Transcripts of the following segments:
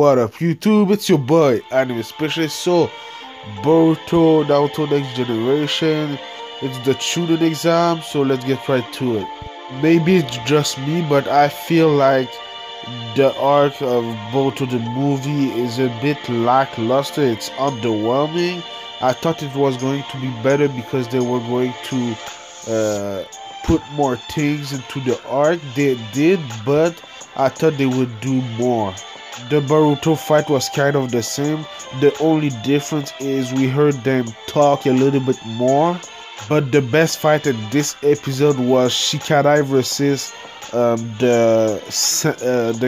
What up, YouTube? It's your boy, Anime Specialist. So, Boruto, Naruto Next Generation. It's the Chunin exam, so let's get right to it. Maybe it's just me, but I feel like the arc of Boruto the movie is a bit lackluster. It's underwhelming. I thought it was going to be better because they were going to put more things into the arc. They did, but I thought they would do more. The Boruto fight was kind of the same. The only difference is we heard them talk a little bit more. But the best fight in this episode was Shikadai versus the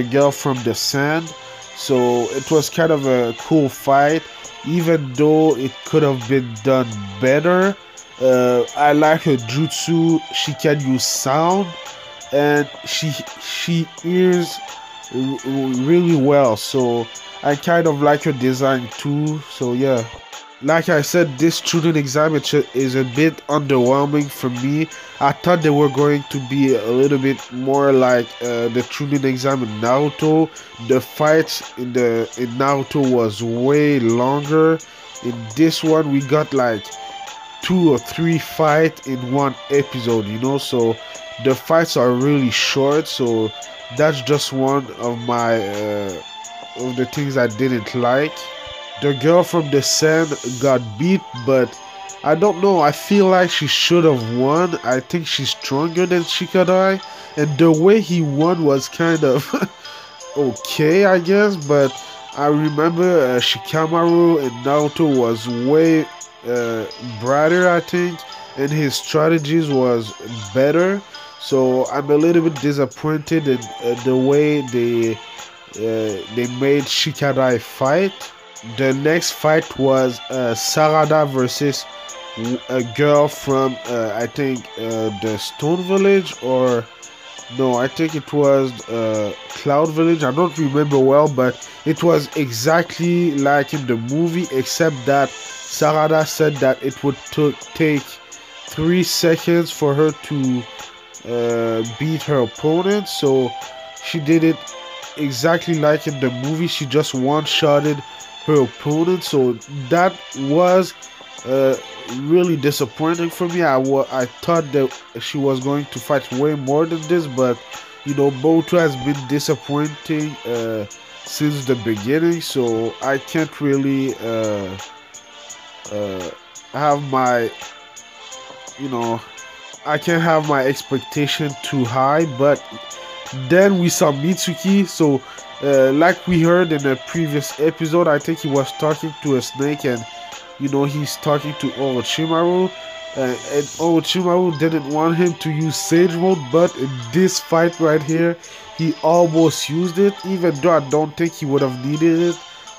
girl from the sand. So it was kind of a cool fight, even though it could have been done better. I like her jutsu. She can use sound, and she hears really well, so I kind of like her design too. So yeah, like I said, this student exam is a bit underwhelming for me. I thought they were going to be a little bit more like the student exam in Naruto. The fights in Naruto was way longer. In this one we got like 2 or 3 fights in one episode, so the fights are really short. So that's just one of my of the things I didn't like. The girl from the sand got beat, but I don't know. I feel like she should have won. I think she's stronger than Shikadai, and the way he won was kind of okay, I guess. But I remember Shikamaru in Naruto was way brighter, I think, and his strategies was better. So I'm a little bit disappointed in the way they made Shikadai fight. The next fight was Sarada versus a girl from I think the Stone Village, or no, I think it was Cloud Village. I don't remember well, but it was exactly like in the movie, except that Sarada said that it would take 3 seconds for her to beat her opponent. So she did it exactly like in the movie. She just one-shotted her opponent. So that was really disappointing for me. I thought that she was going to fight way more than this, but Boruto has been disappointing since the beginning, so I can't really have my I can't have my expectation too high. But then we saw Mitsuki. So like we heard in the previous episode, I think he was talking to a snake, and he's talking to Orochimaru, and Orochimaru didn't want him to use Sage Mode, but in this fight right here he almost used it, even though I don't think he would have needed it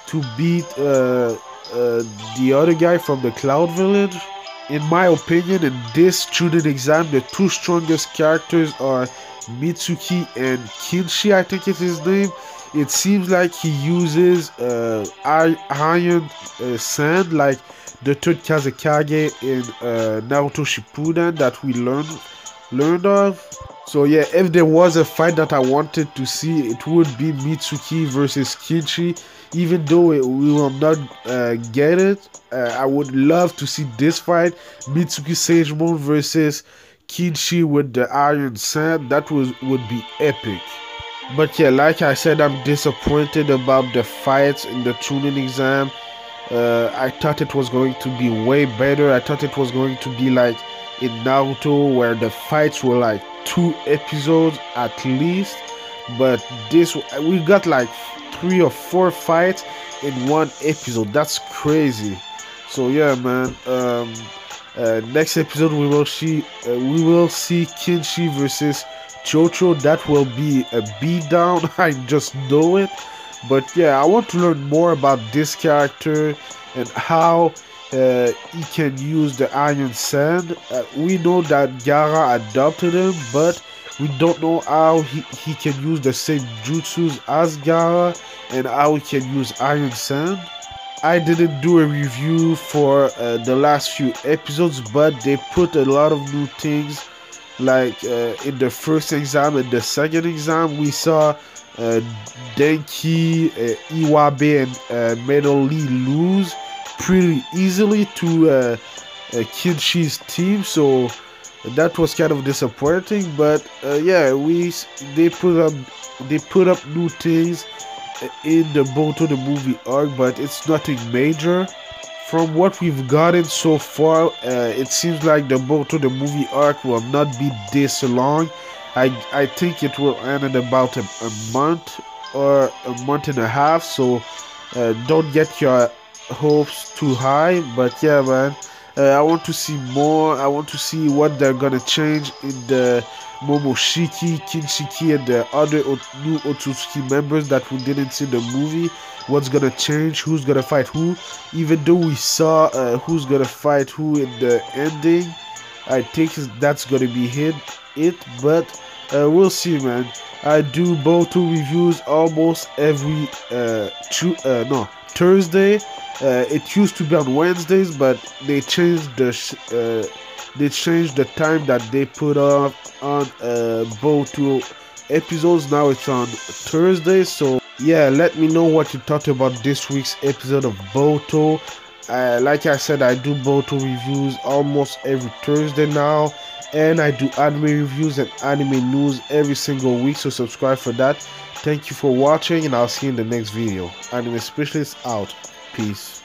to beat the other guy from the Cloud Village. In my opinion, in this student exam, the 2 strongest characters are Mitsuki and Kinshi, I think it's his name. It seems like he uses iron sand, like the third Kazekage in Naruto Shippuden that we learned of. So yeah, if there was a fight that I wanted to see, it would be Mitsuki versus Kinshi. Even though we will not get it, I would love to see this fight. Mitsuki Sage Mode versus Kinshi with the iron sand. That would be epic. But yeah, like I said, I'm disappointed about the fights in the Chunin exam. I thought it was going to be way better. I thought it was going to be like in Naruto, where the fights were like 2 episodes at least. But this, we got like 3 or 4 fights in one episode. That's crazy. So yeah, man. Next episode we will see Kinshi versus Chocho. That will be a beatdown. I just know it. But yeah, I want to learn more about this character and how he can use the iron sand. We know that Gaara adopted him, but we don't know how he can use the same jutsus as Gaara and how he can use iron sand. I didn't do a review for the last few episodes, but they put a lot of new things. Like in the first exam and the second exam, we saw Denki, Iwabe, and Metal Lee lose pretty easily to Kinshi's team. So that was kind of disappointing. But yeah, they put up new things in the Boruto the movie arc, but it's nothing major. From what we've gotten so far, it seems like the Boruto the movie arc will not be this long. I think it will end in about a month or a month and a half. So don't get your hopes too high. But yeah, man, I want to see more. I want to see what they're gonna change in the Momoshiki, Kinshiki, and the other new Otsutsuki members that we didn't see in the movie. What's gonna change? Who's gonna fight who? Even though we saw who's gonna fight who in the ending, I think that's gonna be it. But we'll see, man. I do Boruto reviews almost every Thursday. It used to be on Wednesdays, but they changed the time that they put up on Boruto episodes. Now it's on Thursday. So yeah, let me know what you thought about this week's episode of Boruto. Like I said, I do Boruto reviews almost every Thursday now, and I do anime reviews and anime news every single week, so subscribe for that. Thank you for watching, and I'll see you in the next video. Anime Specialist out. Peace.